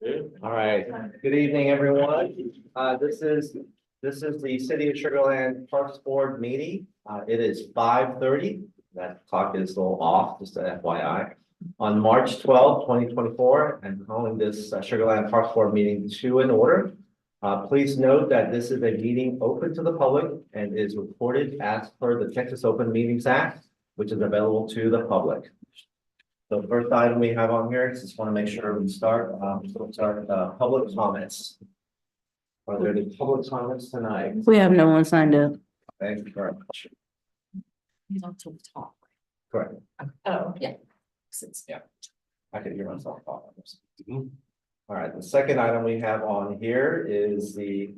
All right, good evening, everyone. This is the City of Sugar Land Parks Board meeting. It is 5:30. That clock is a little off, just an FYI. On March 12, 2024, I'm calling this Sugar Land Parks Board meeting to an order. Please note that this is a meeting open to the public and is recorded as per the Texas Open Meetings Act, which is available to the public. So the first item we have on here is just want to make sure we start, public comments. Are there any public comments tonight? We have no one signed up. Thank you very much. He's on to talk. Correct. Oh, yeah. Yeah. I can hear myself talking. All right, the second item we have on here is the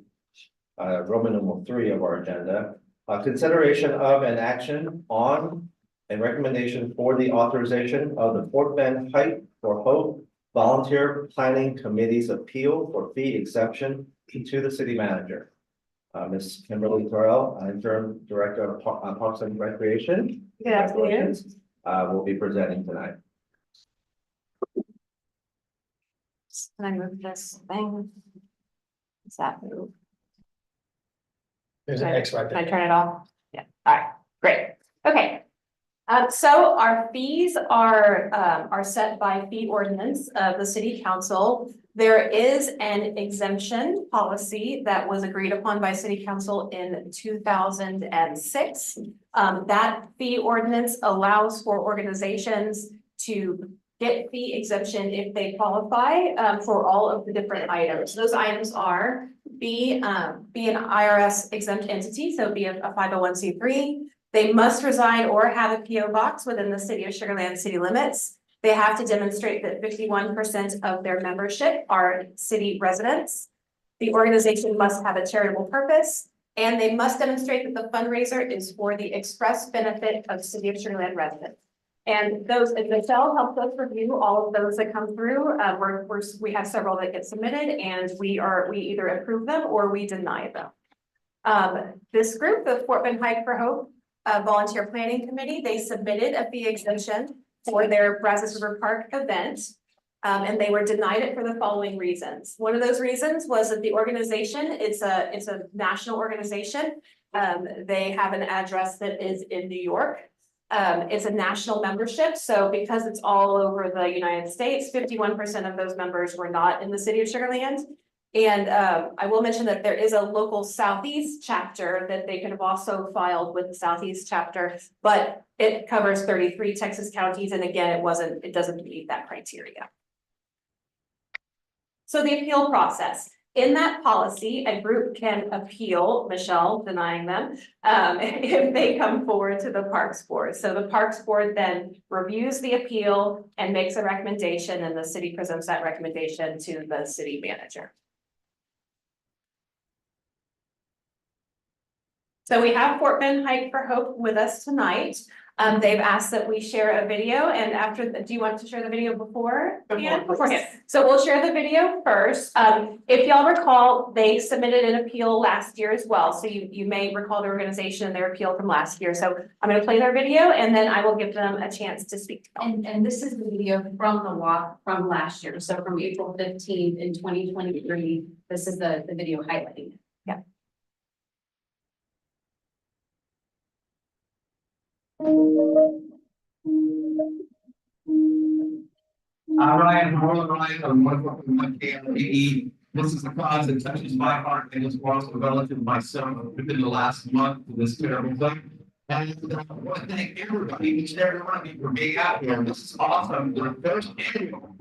Roman numeral 3 of our agenda. Consideration of an action on a recommendation for the authorization of the Fort Bend Hike for Hope Volunteer Planning Committee's appeal for fee exemption to the city manager. Ms. Kimberly Terrell, interim director of Parks and Recreation. Good afternoon. Will be presenting tonight. Can I move this thing? Is that move? There's an X right Can I there. turn it off? Yeah, all right, great. Okay. So our fees are set by fee ordinance of the city council. There is an exemption policy that was agreed upon by city council in 2006. That fee ordinance allows for organizations to get fee exemption if they qualify for all of the different items. Those items are be an IRS exempt entity, so be a 501c3. They must reside or have a PO box within the city of Sugar Land city limits. They have to demonstrate that 51% of their membership are city residents. The organization must have a charitable purpose, and they must demonstrate that the fundraiser is for the express benefit of city of Sugar Land residents. And those, Michelle helps us review all of those that come through. We have several that get submitted, and we either approve them or we deny them. This group, the Fort Bend Hike for Hope Volunteer Planning Committee, they submitted a fee exemption for their Brazos River Park event. And they were denied it for the following reasons. One of those reasons was that the organization, it's a national organization. They have an address that is in New York. It's a national membership. So because it's all over the United States, 51% of those members were not in the city of Sugar Land. And I will mention that there is a local Southeast chapter that they could have also filed with the Southeast chapter, but it covers 33 Texas counties. And again, it doesn't meet that criteria. So the appeal process. In that policy, a group can appeal, Michelle denying them, if they come forward to the Parks Board. So the Parks Board then reviews the appeal and makes a recommendation, and the city presents that recommendation to the city manager. So we have Fort Bend Hike for Hope with us tonight. They've asked that we share a video, and do you want to share the video before? Beforehand. So we'll share the video first. If y'all recall, they submitted an appeal last year as well. So you may recall the organization and their appeal from last year. So I'm going to play their video, and then I will give them a chance to speak. And this is the video from the walk from last year. So from April 15th in 2023, this is the video highlighting. Yeah. Ryan, I'm one from my KLAE. This is the cause that touches my heart and is also relative to myself within the last month of this terrible thing. And I want to thank everybody, each and every one of you for being out here. This is awesome. The first annual.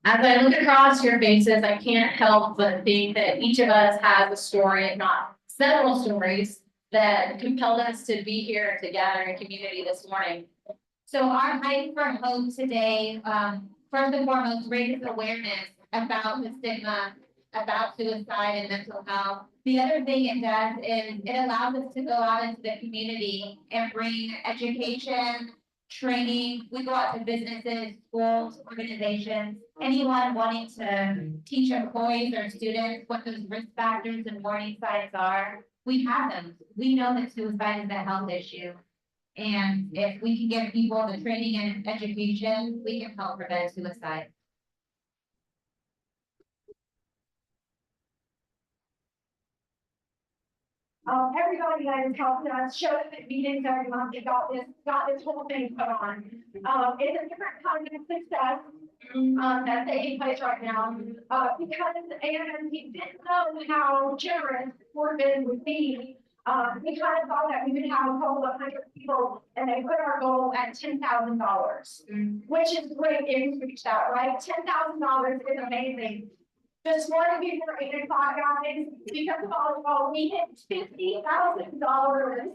As I look across your faces, I can't help but think that each of us has a story, if not several stories, that compelled us to be here to gather in community this morning. So our Hike for Hope today, first and foremost, raises awareness about the stigma about suicide and mental health. The other thing it does is it allows us to go out into the community and bring education, training. We go out to businesses, schools, organizations, anyone wanting to teach employees or students what those risk factors and warning signs are. We have them. We know that suicide is a health issue. And if we can give people the training and education, we can help prevent suicide. Everybody that is helping us show up at meetings every month, they got this whole thing put on. It's a different kind of success, that's taking place right now. Because, and we didn't know how generous Corbin would be. We kind of thought that we would have a couple of hundred people, and they put our goal at $10,000, which is great if we reach that, right? $10,000 is amazing. This morning before 8 o'clock, guys, because of all, we hit $50,000.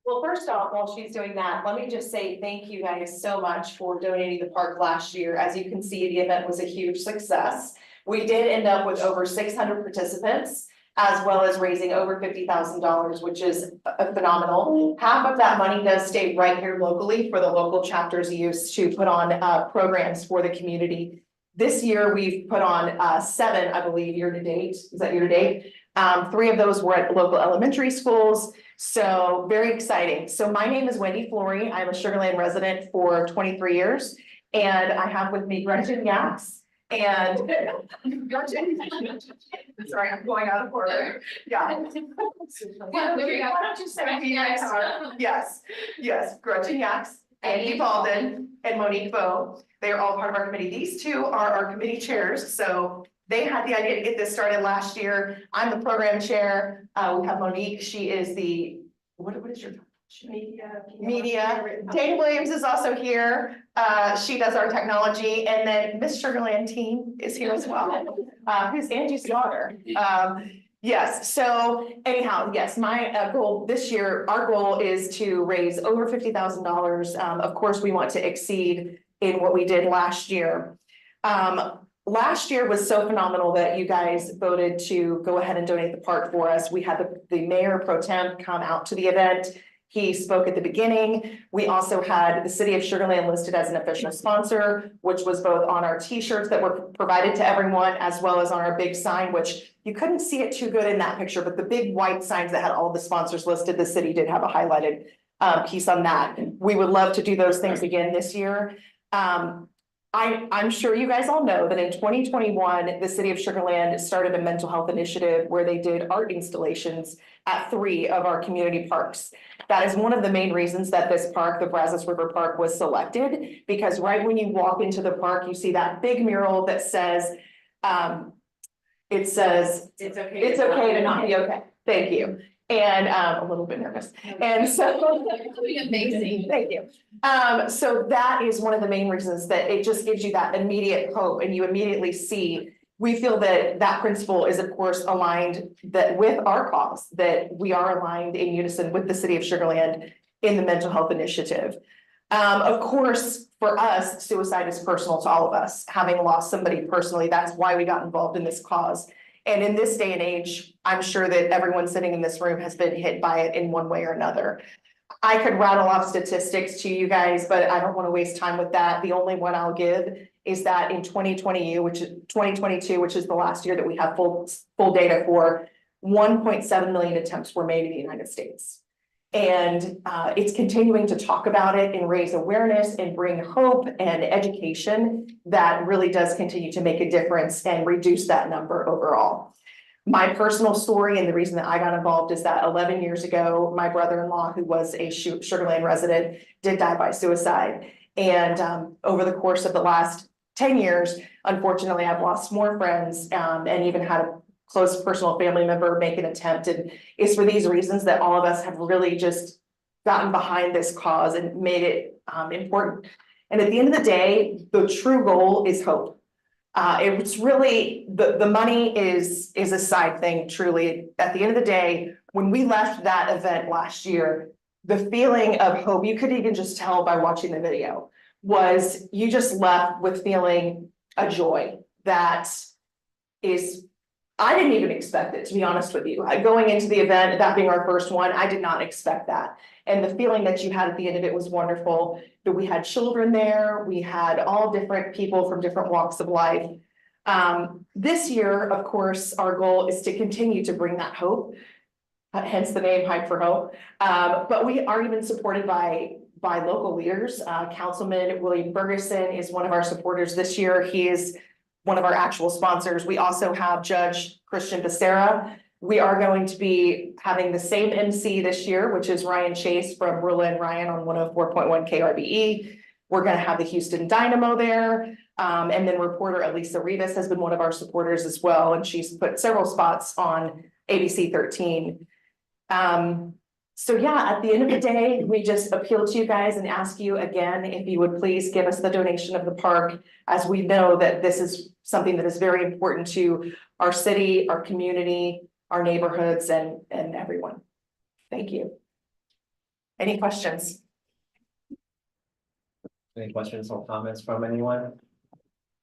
Well, first off, while she's doing that, let me just say thank you guys so much for donating the park last year. As you can see, the event was a huge success. We did end up with over 600 participants, as well as raising over $50,000, which is phenomenal. Half of that money does stay right here locally for the local chapters used to put on programs for the community. This year, we've put on 7, I believe, year to date. Is that year to date? 3 of those were at local elementary schools. So very exciting. So my name is Wendy Flory. I'm a Sugar Land resident for 23 years. And I have with me Gretchen Yax and Gretchen. Sorry, I'm going out of order. Yeah. Why don't you say who you guys are? Yes, Gretchen Yax, Andy Balden, and Monique Bowe. They are all part of our committee. These two are our committee chairs. So they had the idea to get this started last year. I'm the program chair. We have Monique. She is the, what is your? Media. Dana Williams is also here. She does our technology. And then Miss Sugarland team is here as well. Who's Angie's daughter. Yes, so anyhow, yes, my goal this year, our goal is to raise over $50,000. Of course, we want to exceed in what we did last year. Last year was so phenomenal that you guys voted to go ahead and donate the park for us. We had the mayor pro tem come out to the event. He spoke at the beginning. We also had the city of Sugar Land listed as an official sponsor, which was both on our t-shirts that were provided to everyone, as well as on our big sign, which you couldn't see it too good in that picture, but the big white signs that had all the sponsors listed, the city did have a highlighted piece on that. We would love to do those things again this year. I'm sure you guys all know that in 2021, the city of Sugar Land started a mental health initiative where they did art installations at 3 of our community parks. That is one of the main reasons that this park, the Brazos River Park, was selected, because right when you walk into the park, you see that big mural that says, it's okay to not be okay. Thank you. And a little bit nervous. And so Amazing. Thank you. So that is one of the main reasons that it just gives you that immediate hope, and you immediately see, we feel that that principle is of course aligned that with our cause, that we are aligned in unison with the city of Sugar Land in the mental health initiative. Of course, for us, suicide is personal to all of us. Having lost somebody personally, that's why we got involved in this cause. And in this day and age, I'm sure that everyone sitting in this room has been hit by it in one way or another. I could rattle off statistics to you guys, but I don't want to waste time with that. The only one I'll give is that in 2022, which is the last year that we have full data for, 1.7 million attempts were made in the United States. And it's continuing to talk about it and raise awareness and bring hope and education that really does continue to make a difference and reduce that number overall. My personal story and the reason that I got involved is that 11 years ago, my brother-in-law, who was a Sugar Land resident, did die by suicide. And over the course of the last 10 years, unfortunately, I've lost more friends and even had a close personal family member make an attempt. And it's for these reasons that all of us have really just gotten behind this cause and made it important. And at the end of the day, the true goal is hope. It's really, the money is a side thing, truly. At the end of the day, when we left that event last year, the feeling of hope, you could even just tell by watching the video, was you just left with feeling a joy that is, I didn't even expect it, to be honest with you. Going into the event, that being our first one, I did not expect that. And the feeling that you had at the end of it was wonderful. That we had children there, we had all different people from different walks of life. This year, of course, our goal is to continue to bring that hope, hence the name Hype for Hope. But we are even supported by local leaders. Councilman William Ferguson is one of our supporters this year. He is one of our actual sponsors. We also have Judge Christian Becerra. We are going to be having the same MC this year, which is Ryan Chase from Rilla and Ryan on 104.1 KRBE. We're going to have the Houston Dynamo there. And then reporter Elisa Rivas has been one of our supporters as well. And she's put several spots on ABC 13. So yeah, at the end of the day, we just appeal to you guys and ask you again, if you would please give us the donation of the park, as we know that this is something that is very important to our city, our community, our neighborhoods, and everyone. Thank you. Any questions? Any questions or comments from anyone?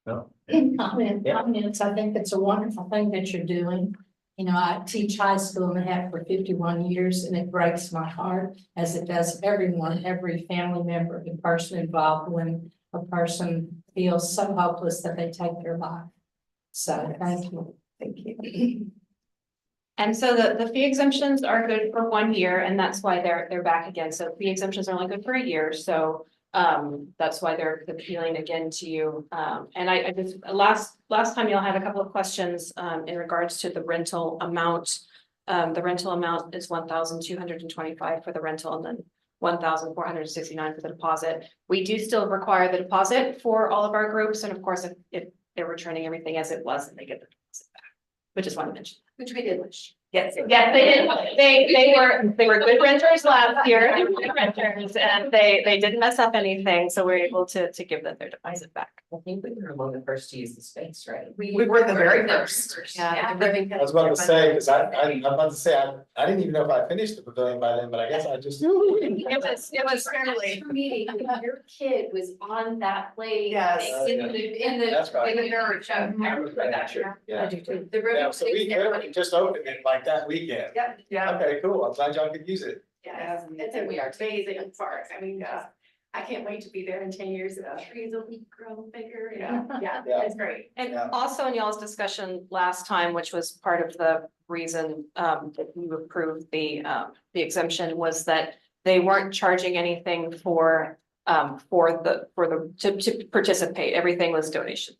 No? Comments, I think it's a wonderful thing that you're doing. You know, I teach high school and have for 51 years, and it breaks my heart, as it does everyone, every family member, the person involved, when a person feels so hopeless that they take their life. So thank you. Thank you. And so the fee exemptions are good for 1 year, and that's why they're back again. So fee exemptions are only good for a year, so that's why they're appealing again to you. And I just, last time y'all had a couple of questions in regards to the rental amount. The rental amount is $1,225 for the rental, and then $1,469 for the deposit. We do still require the deposit for all of our groups, and of course, if they're returning everything as it was, and they get the deposit back. But just want to mention, which we did wish. Yes, yes, they did. They were good renters last year, they were good renters, and they didn't mess up anything, so we're able to give them their deposit back. I think we were among the first to use the space, right? We were the very first. Yeah. I was about to say, because I'm about to say, I didn't even know if I finished the pavilion by then, but I guess I just. It was fairly. Meeting, your kid was on that play. Yes. In the. That's right. In the nerd show. I remember that. Yeah. The Yeah, room. so we literally just opened it like that weekend. Yeah. Okay, cool. I'm glad y'all could use it. Yes, it's a, we are amazing in parks. I mean, I can't wait to be there in 10 years. The trees will be grown bigger. Yeah, Yeah. it's great. And Yeah. also in y'all's discussion last time, which was part of the reason that you approved the exemption, was that they weren't charging anything for to participate. Everything was donations.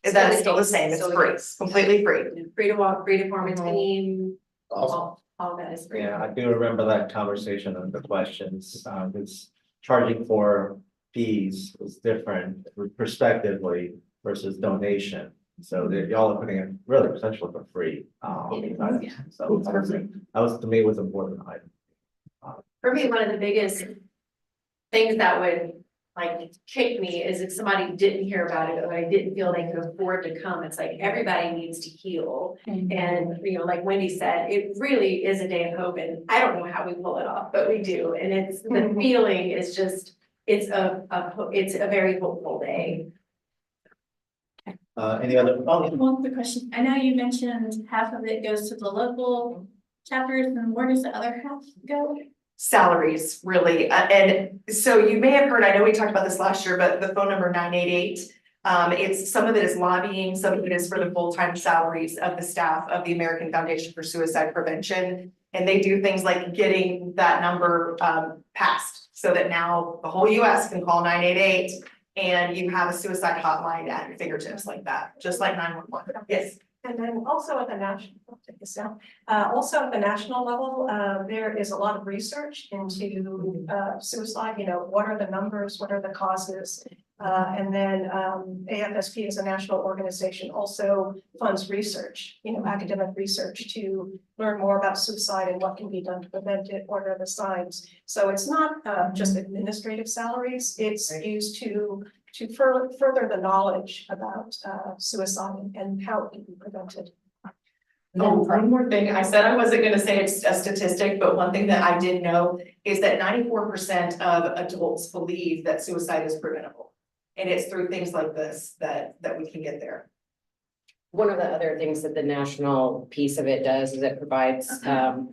That's still the same. It's free, completely free. Free to walk, free to form a team. Awesome. All that is free. Yeah, I do remember that conversation and the questions, it's charging for fees is different prospectively versus donation. So y'all are putting in really potentially for free. So that was to me was important item. For me, one of the biggest things that would like kick me is if somebody didn't hear about it, or I didn't feel they could afford to come. It's like everybody needs to heal. And, you know, like Wendy said, it really is a day of hope, and I don't know how we pull it off, but we do. And it's, the feeling is just, it's a very hopeful day. Any other? Oh, One quick question. I know you mentioned half of it goes to the local chapters, and where does the other half go? Salaries, really. And so you may have heard, I know we talked about this last year, but the phone number 988, it's, some of it is lobbying, some of it is for the full-time salaries of the staff of the American Foundation for Suicide Prevention. And they do things like getting that number passed, so that now the whole US can call 988 and you have a suicide hotline at your fingertips like that, just like 911. Yes. And then also at the national, I'll take this down. Also at the national level, there is a lot of research into suicide. You know, what are the numbers? What are the causes? And then AFSP as a national organization also funds research, you know, academic research to learn more about suicide and what can be done to prevent it. What are the signs? So it's not just administrative salaries. It's used to further the knowledge about suicide and how it can be prevented. Oh, one more thing, I said I wasn't gonna say it's a statistic, but one thing that I did know is that 94% of adults believe that suicide is preventable. And it's through things like this that we can get there. One of the other things that the national piece of it does is it provides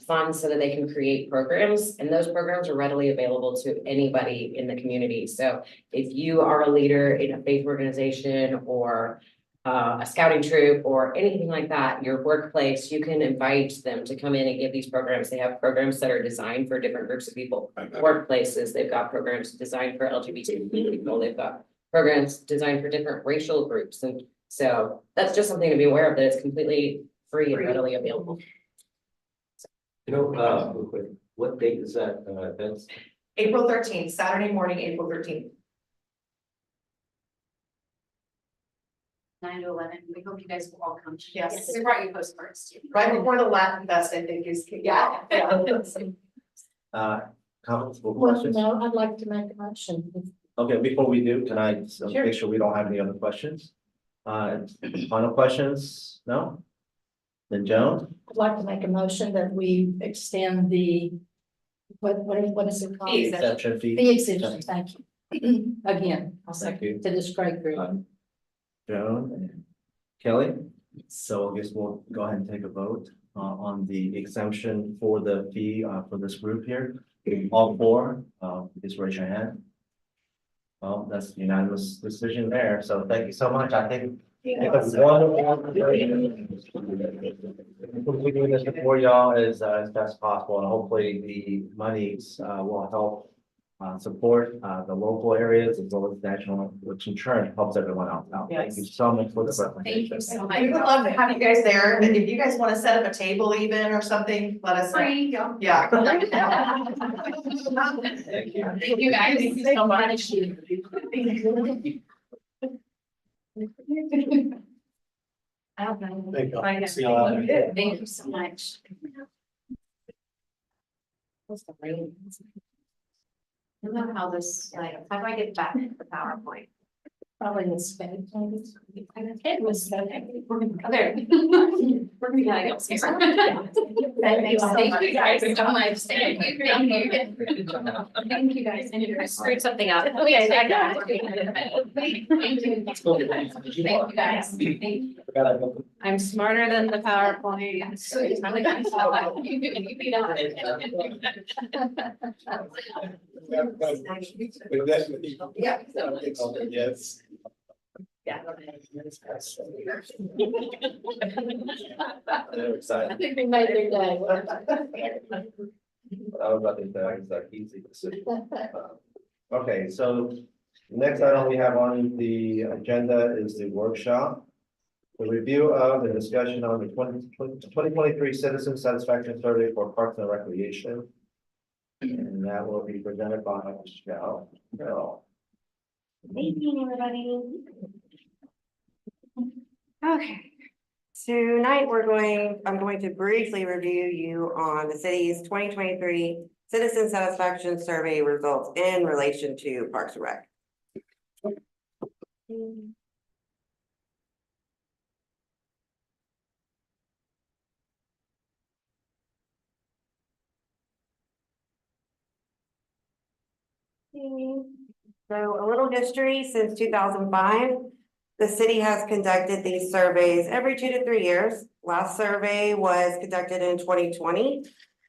funds so that they can create programs, and those programs are readily available to anybody in the community. So if you are a leader in a faith organization or a scouting troop or anything like that, your workplace, you can invite them to come in and give these programs. They have programs that are designed for different groups of people. Workplaces, they've got programs designed for LGBT people, they've got programs designed for different racial groups. And so that's just something to be aware of, that it's completely free and readily available. Real quick, what date is that, event? April 13th, Saturday morning, April 13th. 9 to 11, we hope you guys will all come. Yes. We brought you postcards too. Right before the Latin Fest, I think is. Yeah. Comments or Well, questions? no, I'd like to make a motion. Okay, before we do, can I Sure. make sure we don't have any other questions? Final questions? No? Then Joan? I'd like to make a motion that we extend the, what is it called? Fee Exception fee. The exemption, thank you. Again, I'll Thank second you. to this great group. Joan and Kelly. So I guess we'll go ahead and take a vote on the exemption for the fee for this group here. All four, just raise your hand. Well, that's unanimous decision there. So thank you so much. I think it's wonderful. We're doing this for y'all as best as possible, and hopefully the monies will help support the local areas as well as national, which in turn helps everyone else out. Thank you so much for the Thank you recommendation. so We would much. love to have you guys there, and if you guys wanna set up a table even or something, let us know. Free. Yeah. Thank you. Thank you guys. Thank you so much. I don't know. Thank you. Bye, guys. See y'all later. Thank you so much. I don't know how this, like, how do I get back to the PowerPoint? Probably in Spanish. It was, we're gonna go there. We're gonna gotta go upstairs. Thank you guys so much. Thank you. Thank you guys. I screwed something up. Okay, I got it. Thank you. Thank you guys. Thank you. I'm smarter than the PowerPoint. So it's not like I'm so loud. You beat on it. Yeah. Yes. Yeah. I'm excited. I think we made their day. I was about to say, it's like easy decision. Okay, so next item we have on the agenda is the workshop. The review of the discussion on the 2023 Citizen Satisfaction Survey for Parks and Recreation. And that will be presented by Michelle. Carol. Evening, everybody. Okay, so tonight I'm going to briefly review you on the city's 2023 Citizen Satisfaction Survey results in relation to Parks and Rec. So a little history, since 2005, the city has conducted these surveys every 2 to 3 years. Last survey was conducted in 2020.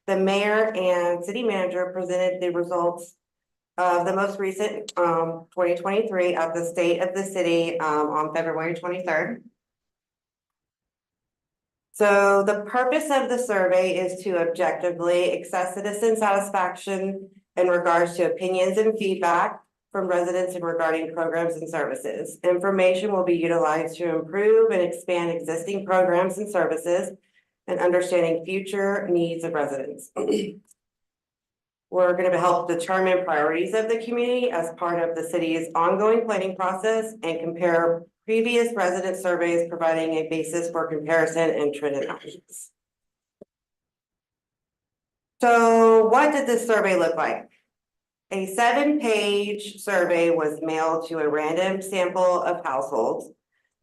The mayor and city manager presented the results of the most recent 2023 of the state of the city on February 23rd. So the purpose of the survey is to objectively assess citizen satisfaction in regards to opinions and feedback from residents regarding programs and services. Information will be utilized to improve and expand existing programs and services and understanding future needs of residents. We're going to help determine priorities of the community as part of the city's ongoing planning process and compare previous resident surveys, providing a basis for comparison and trend analysis. So what did this survey look like? A 7-page survey was mailed to a random sample of households.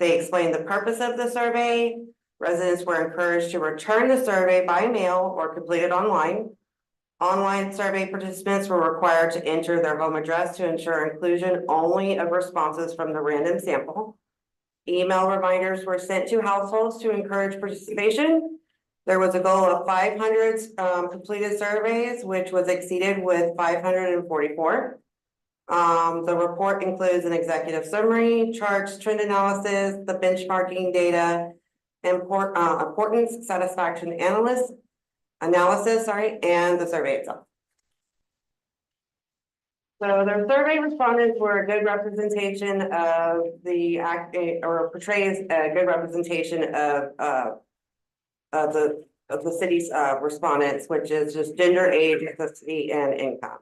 They explained the purpose of the survey, Residents were encouraged to return the survey by mail or complete it online. Online survey participants were required to enter their home address to ensure inclusion only of responses from the random sample. Email reminders were sent to households to encourage participation. There was a goal of 500 completed surveys, which was exceeded with 544. The report includes an executive summary, charts, trend analysis, the benchmarking data, importance, satisfaction analysis, and the survey itself. So their survey respondents were a good representation of the or portrays a good representation of the city's respondents, which is just gender, age, ethnicity, and income.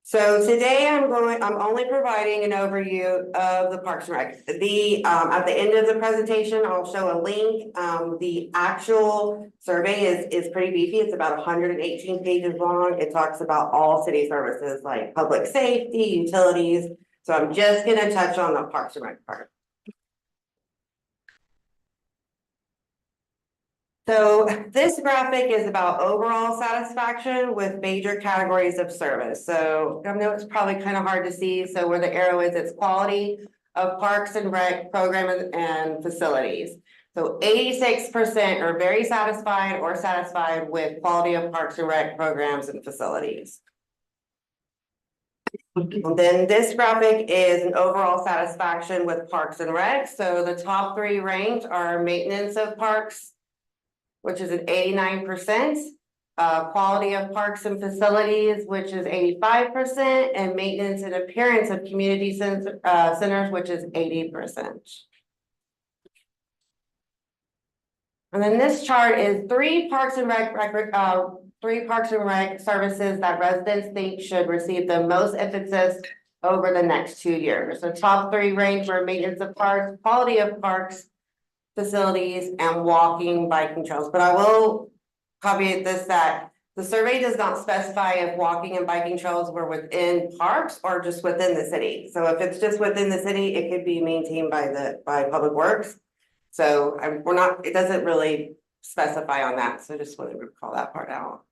So today I'm only providing an overview of the Parks and Rec. At the end of the presentation, I'll show a link. The actual survey is pretty beefy. It's about 118 pages long. It talks about all city services like public safety, utilities. So I'm just gonna touch on the Parks and Rec part. So this graphic is about overall satisfaction with major categories of service. So I know it's probably kind of hard to see. So where the arrow is, it's quality of Parks and Rec program and facilities. So 86% are very satisfied or satisfied with quality of Parks and Rec programs and facilities. And then this graphic is an overall satisfaction with Parks and Rec. So the top 3 ranked are maintenance of parks, which is at 89%, quality of parks and facilities, which is 85%, and maintenance and appearance of community centers, which is 80%. And then this chart is 3 Parks and Rec services that residents think should receive the most emphasis over the next 2 years. The top 3 ranked were maintenance of parks, quality of parks, facilities, and walking, biking trails. But I will caveat this that the survey does not specify if walking and biking trails were within parks or just within the city. So if it's just within the city, it could be maintained by Public Works. So it doesn't really specify on that. So just wanted to call that part out.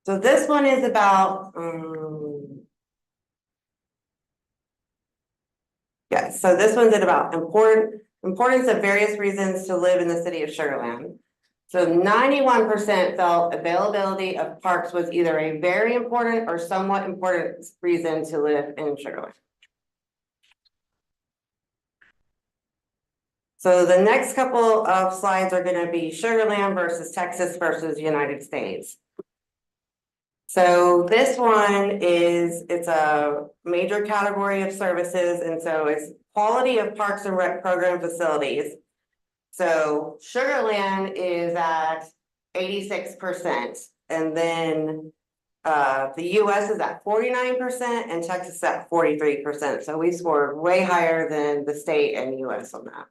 So this one is about yes, so this one's about importance of various reasons to live in the city of Sugar Land. So 91% felt availability of parks was either a very important or somewhat important reason to live in Sugar Land. So the next couple of slides are going to be Sugar Land versus Texas versus United States. So this one it's a major category of services, and so it's quality of Parks and Rec program facilities. So Sugar Land is at 86%, and then the US is at 49% and Texas is at 43%. So we scored way higher than the state and US on that.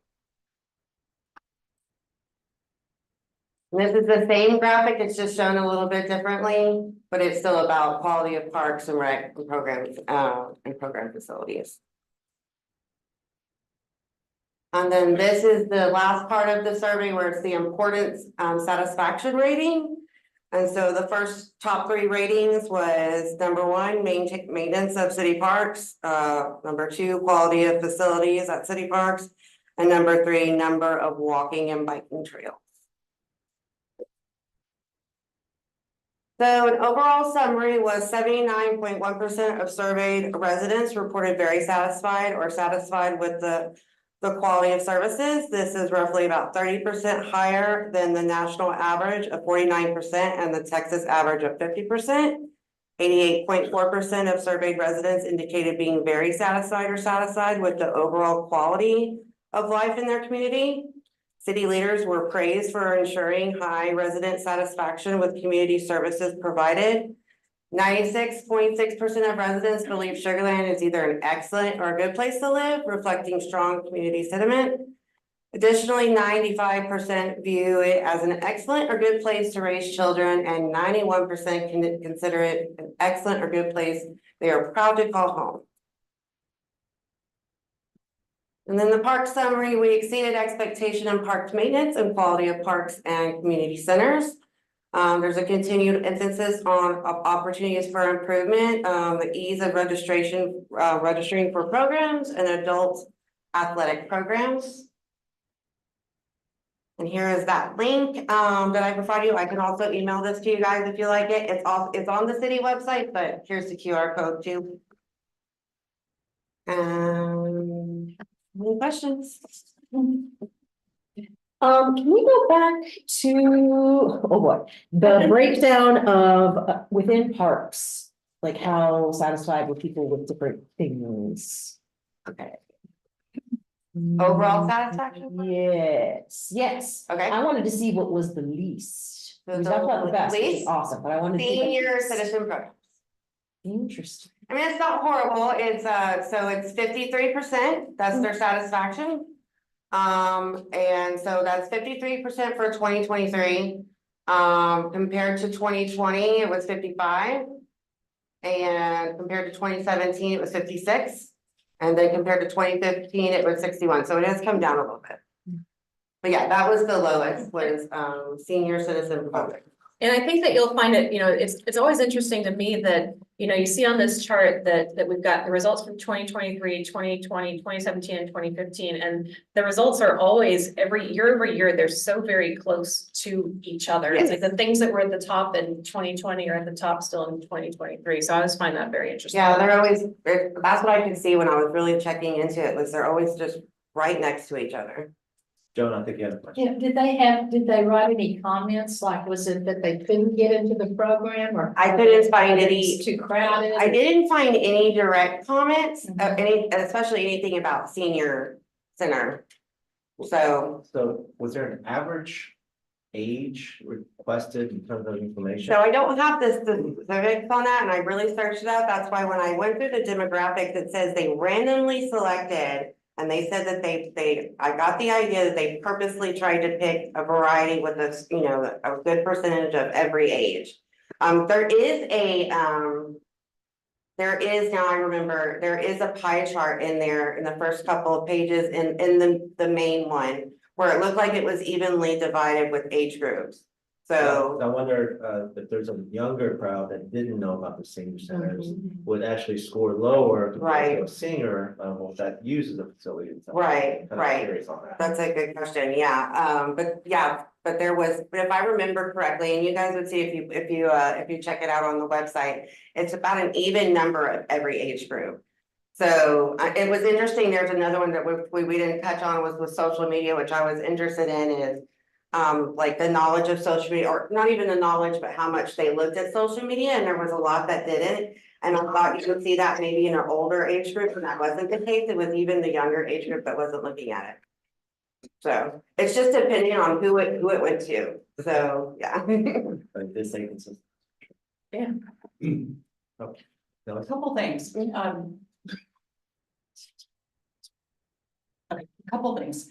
This is the same graphic, it's just shown a little bit differently, but it's still about quality of Parks and Rec programs and program facilities. And then this is the last part of the survey where it's the importance satisfaction rating. And so the first top 3 ratings was number 1, maintenance of city parks, number 2, quality of facilities at city parks, and number 3, number of walking and biking trails. So an overall summary was 79.1% of surveyed residents reported very satisfied or satisfied with the quality of services. This is roughly about 30% higher than the national average of 49% and the Texas average of 50%. 88.4% of surveyed residents indicated being very satisfied or satisfied with the overall quality of life in their community. City leaders were praised for ensuring high resident satisfaction with community services provided. 96.6% of residents believe Sugar Land is either an excellent or a good place to live, reflecting strong community sentiment. Additionally, 95% view it as an excellent or good place to raise children, and 91% can consider it an excellent or good place they are proud to call home. And then the park summary, we exceeded expectation in parks maintenance and quality of parks and community centers. There's a continued emphasis on opportunities for improvement, the ease of registration, registering for programs and adult athletic programs. And here is that link that I provided you. I can also email this to you guys if you like it. It's on the city website, but here's the QR code too. Any questions? Can we go back to, oh boy, the breakdown of within parks? Like how satisfied were people with different things? Okay. Overall satisfaction? Yes. Okay. I wanted to see what was the least. So We talked about the best, which is least awesome, but I wanted to see. the Senior least. citizen program. Interesting. I mean, it's not horrible. It's so it's 53%. That's their satisfaction. And so that's 53% for 2023. Compared to 2020, it was 55. And compared to 2017, it was 56. And then compared to 2015, it was 61. So it has come down a little bit. But yeah, that was the lowest, was senior citizen program. And I think that you'll find it, it's always interesting to me that, you see on this chart that we've got the results from 2023, 2020, 2017, and 2015. And the results are always every year over year, they're so very close to each other. It's like the things that were at the top in 2020 are at the top still in 2023. So I always find that very interesting. Yeah, that's what I could see when I was really checking into it, was they're always just right next to each other. Joan, I think you had a question. Did they write any comments, like was it that they couldn't get into the program or? I couldn't find that any. it's too crowded? I didn't find any direct comments, especially anything about senior center. So Was there an average age requested in terms of information? I don't have the specifics on that, and I really searched it up. That's why when I went through the demographics, it says they randomly selected. And they said that I got the idea that they purposely tried to pick a variety with a good percentage of every age. There is now I remember, there is a pie chart in there in the first couple of pages in the main one, where it looked like it was evenly divided with age groups. So I wonder if there's a younger crowd that didn't know about the senior centers would actually score lower compared to a senior level that uses the facility. Right. Curious on that. That's a good question. Yeah. But there was, if I remember correctly, and you guys would see if you check it out on the website, it's about an even number of every age group. So it was interesting. There's another one that we didn't touch on, was with social media, which I was interested in, is like the knowledge of social media, or not even the knowledge, but how much they looked at social media, and there was a lot that didn't. And I thought you would see that maybe in an older age group, and that wasn't the case. It was even the younger age group that wasn't looking at it. So it's just depending on who it went to. So yeah. But this ain't consistent. Yeah. Okay. No, A couple things, couple things.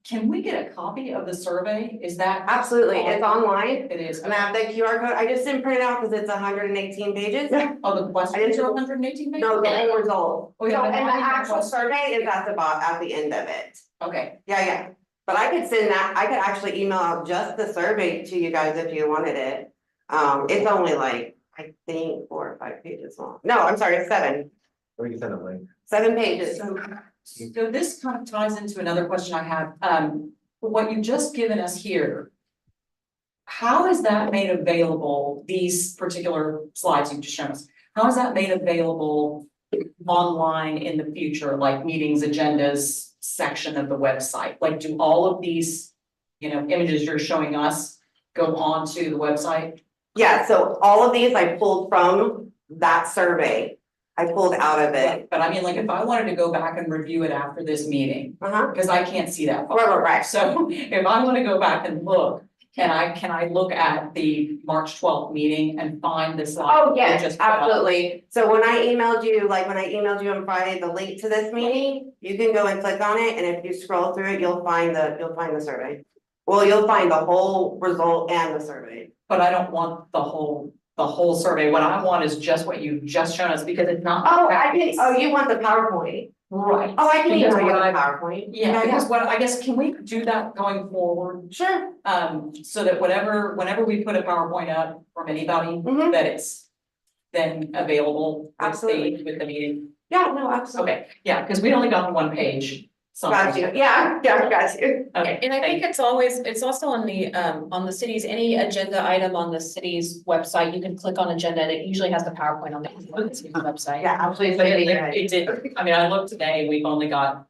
Can we get a copy of the survey? Is that? Absolutely, it's online. It is. And I have the QR code. I just didn't print it out because it's 118 pages. Oh, the questions are 118 pages? No, the whole result. Oh, yeah, So, but and the I think actual that's- survey is at the end of it. Okay, Yeah. But I could send that, I could actually email out just the survey to you guys if you wanted it. It's only like, I think 4 or 5 pages long. No, I'm sorry, it's 7. Or you can send a link. 7 pages. so this kind of ties into another question I have. What you've just given us here, how is that made available, these particular slides you've just shown us? How is that made available online in the future, like meetings, agendas section of the website? Like, do all of these, images you're showing us go onto the website? Yeah, so all of these I pulled from that survey. I pulled out of it. But I mean, like, if I wanted to go back and review it after this meeting, because I can't see that far. Right. So if I want to go back and look, can I look at the March 12th meeting and find the slide? Oh, you yes, just put up? absolutely. So when I emailed you on Friday, the link to this meeting, you can go and click on it, and if you scroll through it, you'll find the survey. Well, you'll find the whole result and the survey. But I don't want the whole survey. What I want is just what you've just shown us, because it's not. You want the PowerPoint? Right. Oh, I can Because email you what a I- PowerPoint. Yeah, because what, I guess, can we do that going forward? Sure. So that whenever we put a PowerPoint up from anybody, Mhm. that it's then available Absolutely. with the meeting. Yeah, no, absolutely. Okay, yeah, because we only got the one page. Got you. Yeah, got you. Okay, And I thank think it's also on the city's, any agenda item on the city's website, you can click on agenda and it usually has the PowerPoint on the city's website. Yeah, absolutely. But it did, I mean, I looked today, we've got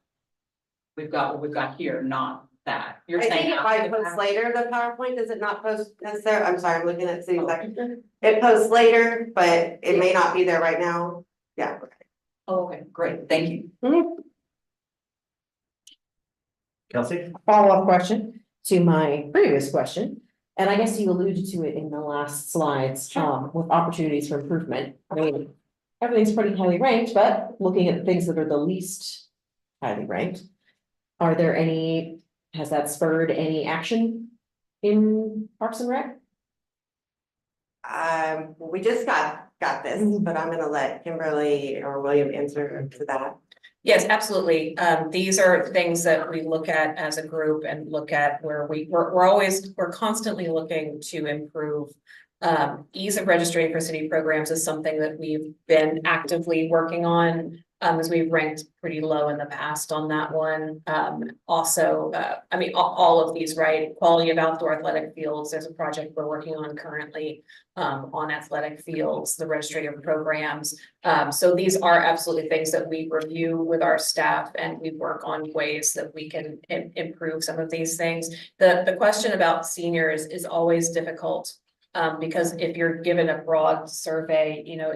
what we've got here, not that. You're I saying. think it after might the post fact? later, the PowerPoint, does it not post necessarily? I'm sorry, I'm looking at city sector. It posts later, but it may not be there right now. Yeah. Oh, okay, great, thank you. Kelsey? Follow-up question to my previous question, and I guess you alluded to it in the last slides, with opportunities for improvement. I mean, everything's pretty highly ranked, but looking at the things that are the least highly ranked, are there any, has that spurred any action in Parks and Rec? We just got this, but I'm gonna let Kimberly or William answer to that. Yes, absolutely. These are things that we look at as a group and look at where we're constantly looking to improve. Ease of registering for city programs is something that we've been actively working on. As we've ranked pretty low in the past on that one. Also, I mean, all of these, right? Quality of outdoor athletic fields, there's a project we're working on currently on athletic fields, the registry of programs. So these are absolutely things that we review with our staff and we work on ways that we can improve some of these things. The question about seniors is always difficult. Because if you're given a broad survey, you know,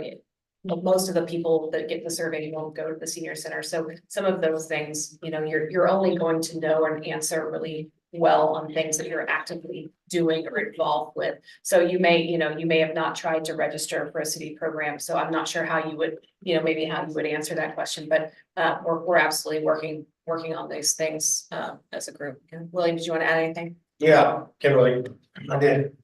most of the people that get the survey won't go to the senior center. So some of those things, you know, you're only going to know and answer really well on things that you're actively doing or involved with. So you may have not tried to register for a city program. So I'm not sure how you would, maybe how you would answer that question, but we're absolutely working on these things as a group. William, did you want to add anything? Yeah, Kimberly, I did.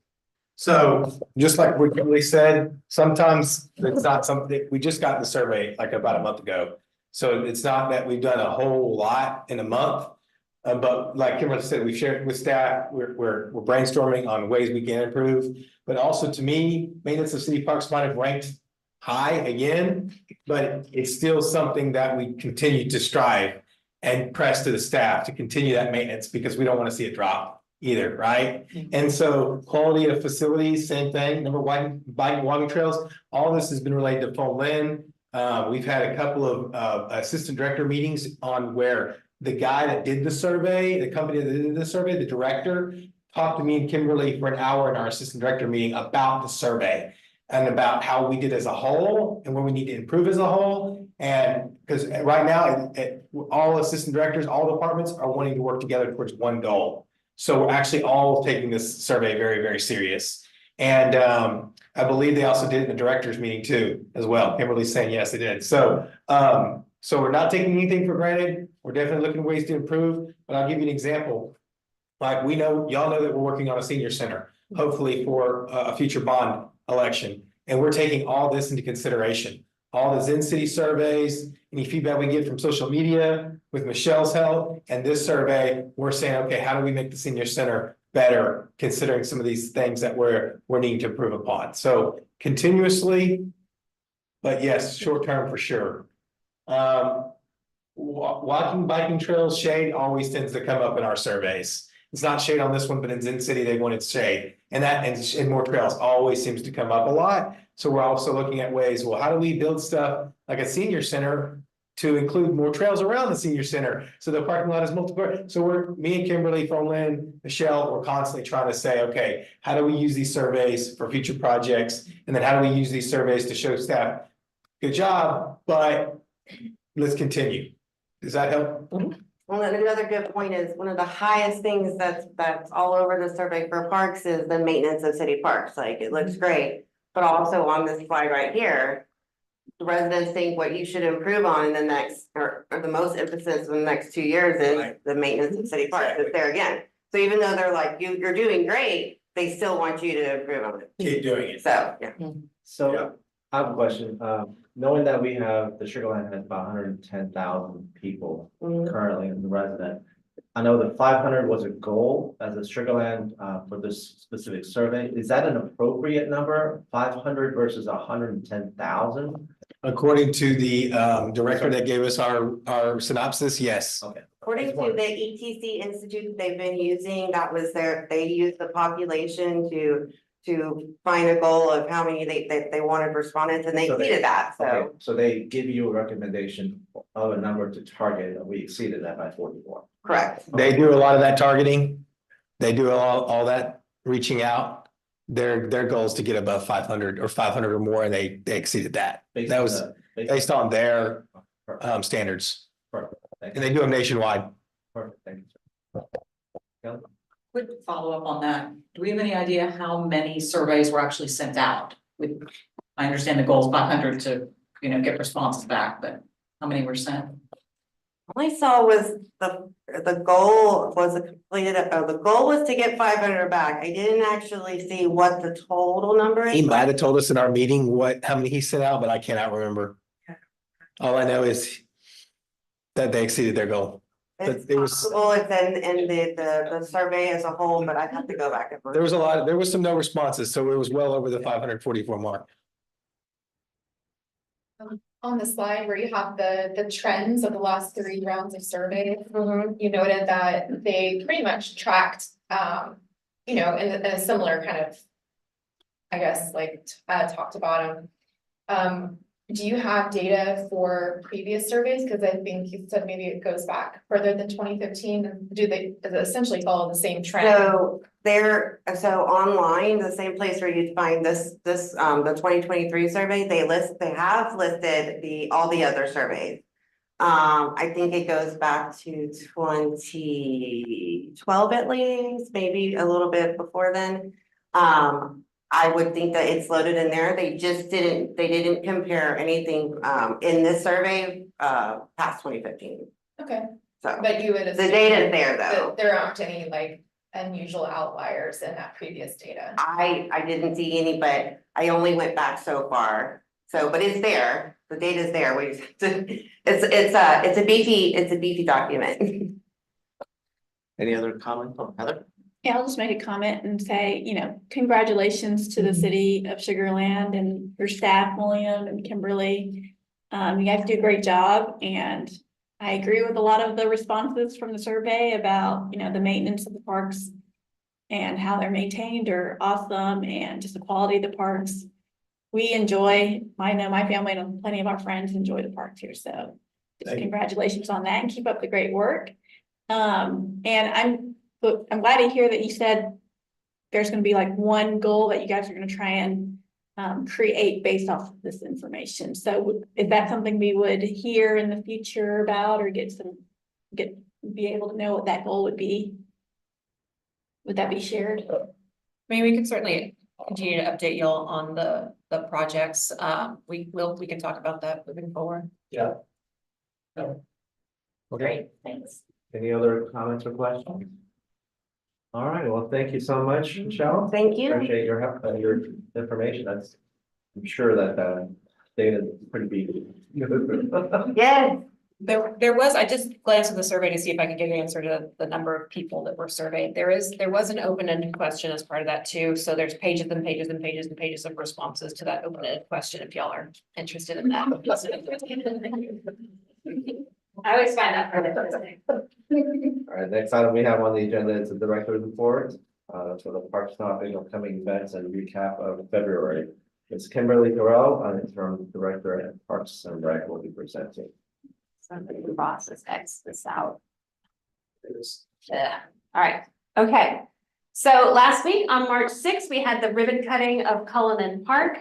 So just like what Kimberly said, sometimes it's not something, we just got the survey like about a month ago. So it's not that we've done a whole lot in a month. But like Kimberly said, we've shared with staff, we're brainstorming on ways we can improve. But also to me, maintenance of city parks might have ranked high again, but it's still something that we continue to strive and press to the staff to continue that maintenance because we don't want to see it drop either, right? And so quality of facilities, same thing, number one, bike and walking trails, all this has been related to Phone Lynn. We've had a couple of assistant director meetings on where the guy that did the survey, the company that did the survey, the director, talked to me and Kimberly for an hour in our assistant director meeting about the survey and about how we did as a whole and where we need to improve as a whole. And because right now, all assistant directors, all departments are wanting to work together towards one goal. So we're actually all taking this survey very, very serious. And I believe they also did it in the directors meeting too, as well. Kimberly's saying, yes, they did. So we're not taking anything for granted. We're definitely looking at ways to improve, but I'll give you an example. Like we know, y'all know that we're working on a senior center, hopefully for a future bond election. And we're taking all this into consideration. All the in-city surveys, any feedback we get from social media with Michelle's help and this survey, we're saying, okay, how do we make the senior center better considering some of these things that we're needing to improve upon? So continuously, but yes, short term for sure. Walking, biking trails, shade always tends to come up in our surveys. It's not shade on this one, but in city, they wanted shade. And that and more trails always seems to come up a lot. So we're also looking at ways, well, how do we build stuff like a senior center to include more trails around the senior center? So the parking lot is multiple. So me and Kimberly, Phone Lynn, Michelle, we're constantly trying to say, okay, how do we use these surveys for future projects? And then how do we use these surveys to show staff, good job, but let's continue. Does that help? Well, and another good point is one of the highest things that's all over the survey for parks is the maintenance of city parks. Like it looks great, but also on this slide right here, the residents think what you should improve on in the next or the most emphasis in the next 2 years is the maintenance of city parks. It's there again. So even though they're like you're doing great, they still want you to improve on it. Keep doing it. So yeah. So I have a question. Knowing that we have, the Sugar Land has about 110,000 people currently in the resident. I know that 500 was a goal as a Sugar Land for this specific survey. Is that an appropriate number? 500 versus 110,000? According to the director that gave us our synopsis, yes. Okay. According to the ETC Institute they've been using, that was they used the population to find a goal of how many they wanted respondents, and they So they- exceeded that, so. Okay, so they give you a recommendation of a number to target, and we exceeded that by 44. Correct. They do a lot of that targeting. They do all that reaching out. Their goal is to get above 500 or 500 or more, and they exceeded that. Based That on was the- based on their Perfect. standards, Perfect. Thank and you. they do them nationwide. Perfect, thank you, sir. Kelly? Quick follow-up on that. Do we have any idea how many surveys were actually sent out? I understand the goal is 500 to, get responses back, but how many were sent? All I saw was the goal was completed, the goal was to get 500 back. I didn't actually see what the total number He is. might have told us in our meeting how many he sent out, but I cannot remember. All I know is that they exceeded their goal. It's it was- possible it's in the survey as a whole, but I'd have to go back and look. There was some no responses, so it was well over the 544 mark. On the slide where you have the trends of the last 3 rounds of surveys, you noted that they pretty much tracked, in a similar kind of, I guess, like, top to bottom. Do you have data for previous surveys? Because I think you said maybe it goes back further than 2015. Does it essentially follow the same trend? So online, the same place where you'd find the 2023 survey, they have listed all the other surveys. I think it goes back to 2012 at least, maybe a little bit before then. I would think that it's loaded in there. They didn't compare anything in this survey past 2015. Okay, So but you would the assume data is there that though. there aren't any like unusual outliers in that previous data. I didn't see any, but I only went back so far. So, but it's there. The data's there. It's a beefy document. Any other comments from Heather? Yeah, I'll just make a comment and say, congratulations to the city of Sugar Land and your staff, William and Kimberly. You guys do a great job, and I agree with a lot of the responses from the survey about, the maintenance of the parks and how they're maintained are awesome, and just the quality of the parks. I know my family and plenty of our friends enjoy the parks here, so just congratulations on that and keep up the great work. And I'm glad to hear that you said there's gonna be like one goal that you guys are gonna try and create based off of this information. So is that something we would hear in the future about, or be able to know what that goal would be? Would that be shared? Maybe we can certainly continue to update y'all on the projects. We can talk about that moving forward. Yeah. Great, thanks. Any other comments or questions? All right, well, thank you so much, Michelle. Thank you. Appreciate your help and your information. I'm sure that data is pretty big. Yes. There was, I just glanced at the survey to see if I could get an answer to the number of people that were surveyed. There was an open-ended question as part of that too. So there's pages and pages and pages and pages of responses to that open-ended question if y'all are interested in that. I always find that part interesting. All right, next item we have on the agenda is the director's report. So the parks topic, upcoming events and recap of February. It's Kimberly Thoreau, interim director at Parks and Rec, will be presenting. Somebody in the process X this out. Yeah, all right, okay. So last week on March 6th, we had the ribbon cutting of Cullinan Park.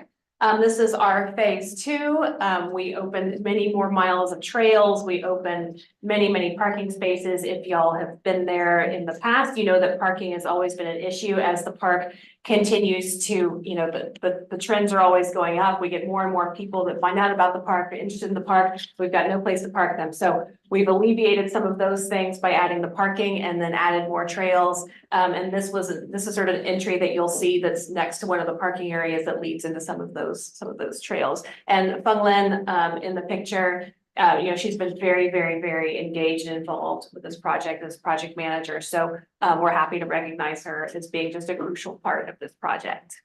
This is our phase 2. We opened many more miles of trails. We opened many parking spaces. If y'all have been there in the past, you know that parking has always been an issue as the park continues to, the trends are always going up. We get more and more people that find out about the park, are interested in the park. We've got no place to park them. So we've alleviated some of those things by adding the parking and then added more trails. And this is sort of an entry that you'll see that's next to one of the parking areas that leads into some of the those trails. And Feng Lin, in the picture, she's been very, very, very engaged and involved with this project as project manager. So we're happy to recognize her as being just a crucial part of this project.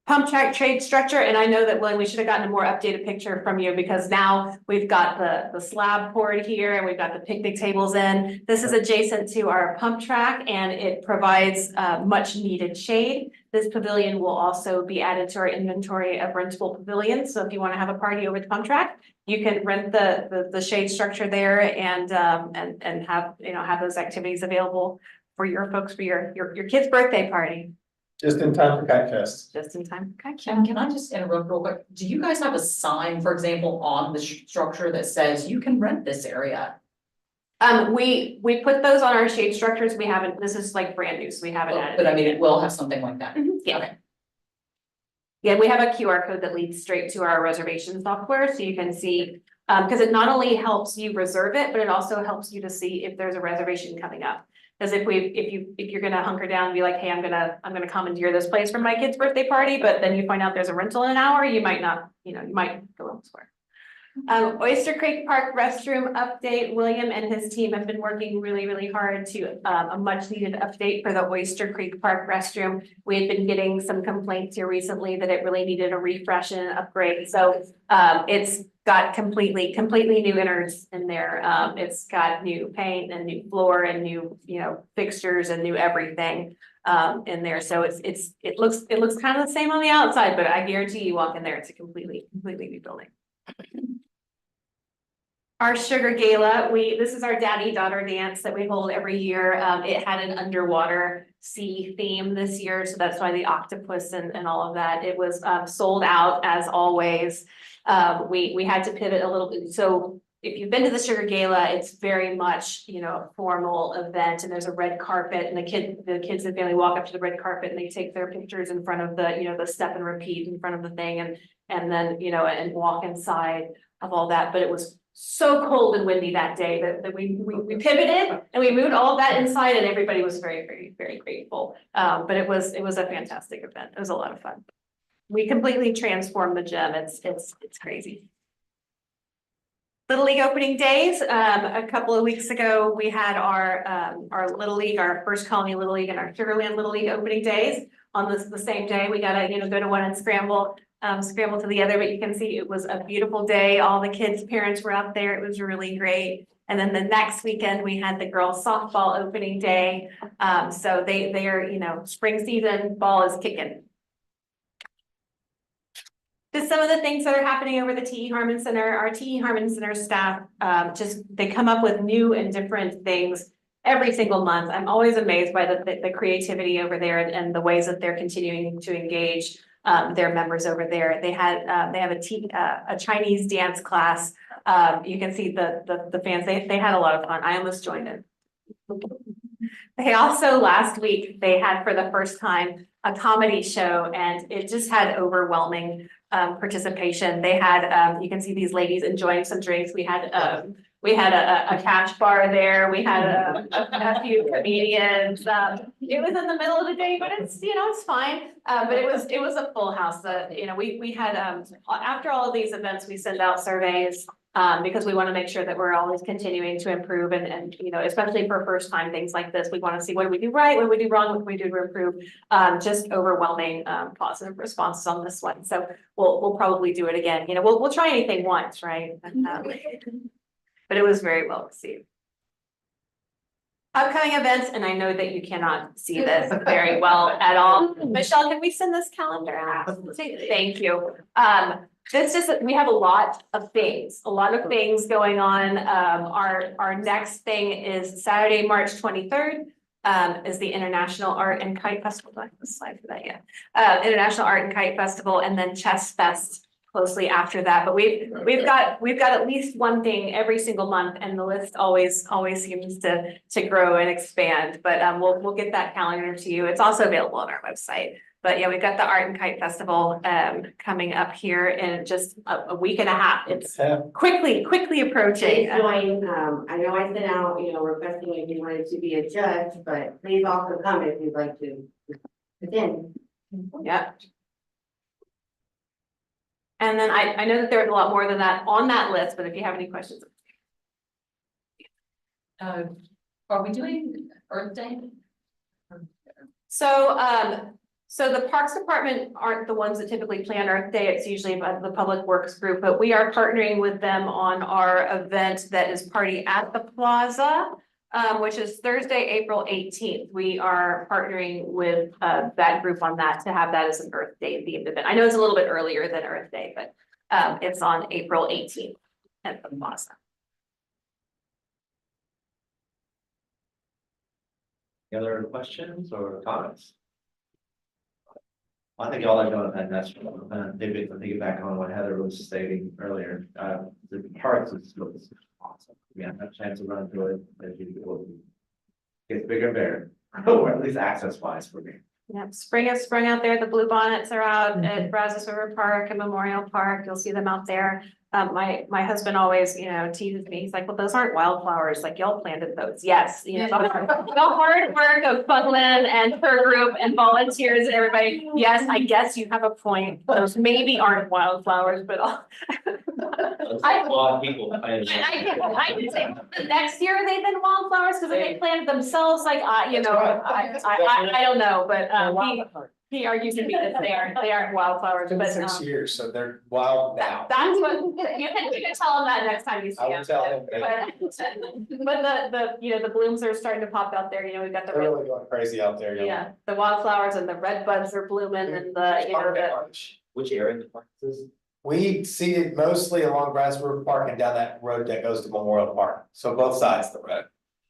Pump track trade structure, and I know that, William, we should have gotten a more updated picture from you because now we've got the slab poured here and we've got the picnic tables in. This is adjacent to our pump track and it provides much needed shade. This pavilion will also be added to our inventory of rentable pavilions. So if you want to have a party over the pump track, you can rent the shade structure there and have those activities available for your folks for your kid's birthday party. Just in time for Kite Fest. Just in time. Okay. Can I just interrupt real quick? Do you guys have a sign, for example, on the structure that says you can rent this area? We put those on our shade structures. We haven't, this is like brand new, so we haven't added. But I mean, it will have something like that. Yeah. Okay. Yeah, we have a QR code that leads straight to our reservation software, so you can see, because it not only helps you reserve it, but it also helps you to see if there's a reservation coming up. Because if you're gonna hunker down and be like, hey, I'm gonna commandeer this place for my kid's birthday party, but then you find out there's a rental in an hour, you might not, you might go elsewhere. Oyster Creek Park restroom update. William and his team have been working really, really hard to a much needed update for the Oyster Creek Park restroom. We had been getting some complaints here recently that it really needed a refresh and an upgrade. So it's got completely new innards in there. It's got new paint and new floor and new, fixtures and new everything in there. So it looks kind of the same on the outside, but I guarantee you walk in there, it's a completely new building. Our Sugar Gala, this is our daddy-daughter dance that we hold every year. It had an underwater sea theme this year, so that's why the octopus and all of that. It was sold out as always. We had to pivot a little bit. So if you've been to the Sugar Gala, it's very much, a formal event and there's a red carpet and the kids and family walk up to the red carpet and they take their pictures in front of the step and repeat in front of the thing and then, and walk inside of all that. But it was so cold and windy that day that we pivoted and we moved all of that inside and everybody was very, very, very grateful. But it was a fantastic event. It was a lot of fun. We completely transformed the gym. It's crazy. Little League opening days. A couple of weeks ago, we had our Little League, our First Colony Little League and our Sugarland Little League opening days. On the same day, we gotta go to one and scramble to the other, but you can see it was a beautiful day. All the kids' parents were out there. It was really great. And then the next weekend we had the girls softball opening day. So they are, spring season ball is kicking. Just some of the things that are happening over the T.E. Harmon Center. Our T.E. Harmon Center staff, they come up with new and different things every single month. I'm always amazed by the creativity over there and the ways that they're continuing to engage their members over there. They have a Chinese dance class. You can see the fans, they had a lot of fun. I almost joined it. They also, last week, they had for the first time a comedy show and it just had overwhelming participation. They had, you can see these ladies enjoying some drinks. We had a cash bar there. We had a few comedians. It was in the middle of the day, but it's, it's fine. But it was a full house. We had, after all of these events, we send out surveys because we want to make sure that we're always continuing to improve and especially for first time things like this, we want to see what do we do right, what do we do wrong, what do we do to improve. Just overwhelming positive responses on this one. So we'll probably do it again. We'll try anything once, right? But it was very well received. Upcoming events, and I know that you cannot see this very well at all. Michelle, can we send this calendar out? Thank you. We have a lot of things going on. Our next thing is Saturday, March 23rd. Is the International Art and Kite Festival. Do I have a slide for that yet? International Art and Kite Festival, and then Chess Fest closely after that. But we've got at least one thing every single month, and the list always seems to grow and expand. But we'll get that calendar to you. It's also available on our website. But yeah, we've got the Art and Kite Festival coming up here in just a week and a half. It's quickly approaching. Please join. I know I sent out, requesting if you wanted to be a judge, but please also come if you'd like to attend. Yeah. And then I know that there's a lot more than that on that list, but if you have any questions. Are we doing Earth Day? So the Parks Department aren't the ones that typically plan Earth Day. It's usually about the Public Works group, but we are partnering with them on our event that is Party at the Plaza, which is Thursday, April 18th. We are partnering with that group on that to have that as an Earth Day themed event. I know it's a little bit earlier than Earth Day, but it's on April 18th at the Plaza. Any other questions or comments? I think y'all are doing a fantastic job. Maybe to piggyback on what Heather was stating earlier, the parks is awesome. We have a chance to run through it as you go. Gets bigger and better, or at least access wise for me. Yep, spring has sprung out there. The blue bonnets are out at Brazos River Park and Memorial Park. You'll see them out there. My husband always, teases me. He's like, well, those aren't wildflowers. Like y'all planted those. Yes, the hard work of Buckland and her group and volunteers and everybody. Yes, I guess you have a point. Those maybe aren't wildflowers, but A lot of people. I can say the next year they've been wildflowers because they planted themselves. Like I don't know, but he argues with me that they aren't wildflowers, It's but been 6 years, so they're wild now. that's what you can tell him that next time you see I him. will tell him. But the blooms are starting to pop out there. We've got the They're red, really going crazy out there. yeah, the wildflowers and the red buds are blooming and the Which area in the park is this? We see it mostly along Brazos River Park and down that road that goes to Memorial Park, so both sides of the road.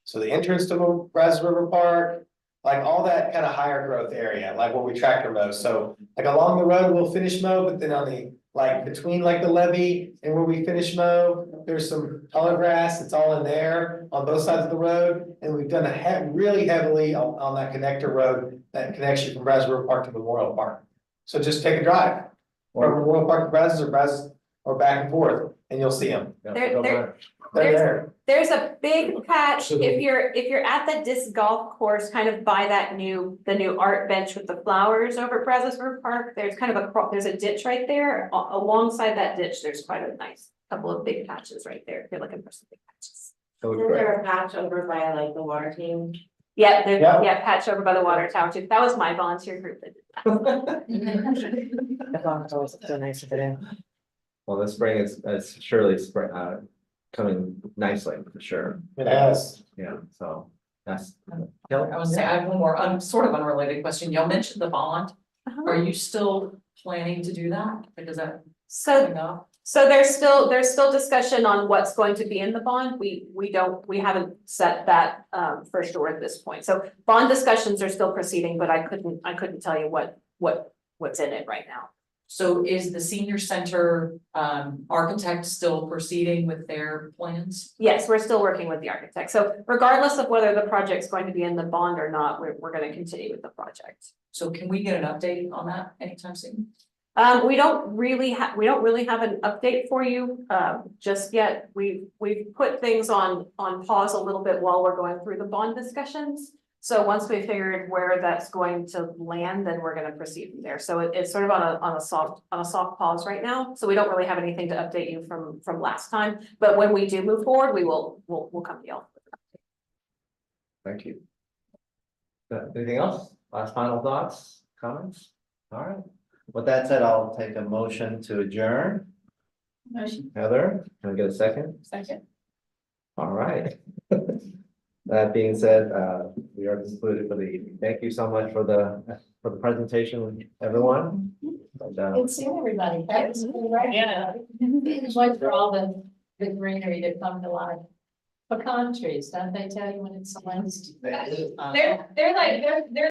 So the entrance to Brazos River Park, like all that kind of higher growth area, like where we tractor mow. So like along the road, we'll finish mow, but then on the, like between like the levee and where we finish mow, there's some taller grass, it's all in there on both sides of the road. And we've done really heavily on that connector road that connects you from Brazos River Park to Memorial Park. So just take a drive from Memorial Park to Brazos or back and forth, and you'll see them. They're there. There's a big patch, if you're at the disc golf course, kind of by the new art bench with the flowers over at Brazos River Park, there's kind of there's a ditch right there. Alongside that ditch, there's quite a nice couple of big patches right there, if you're looking for some big patches. Is there a patch over by like the water team? Yeah, there's, Yeah. patch over by the water tower too. That was my volunteer group that did that. It's always so nice to fit in. Well, the spring is surely coming nicely for sure. It has. Yeah, so that's. I would say I have one more sort of unrelated question. Y'all mentioned the bond. Are you still planning to do that? Because that. So there's still discussion on what's going to be in the bond. We haven't set that for sure at this point. So bond discussions are still proceeding, but I couldn't tell you what's in it right now. So is the senior center architect still proceeding with their plans? Yes, we're still working with the architect. So regardless of whether the project's going to be in the bond or not, we're going to continue with the project. So can we get an update on that anytime soon? We don't really have an update for you just yet. We've put things on pause a little bit while we're going through the bond discussions. So once we figured where that's going to land, then we're going to proceed from there. So it's sort of on a soft pause right now. So we don't really have anything to update you from last time. But when we do move forward, we'll come to y'all. Thank you. Anything else? Last final thoughts, comments? All right. With that said, I'll take a motion to adjourn. Motion. Heather, can I get a second? Second. All right. That being said, we are concluded for the evening. Thank you so much for the presentation, everyone. Good seeing everybody. That was cool, right? Yeah. It's like for all the greenery to come to life. Pecan trees, don't they tell you when it's Wednesday? They're like, they're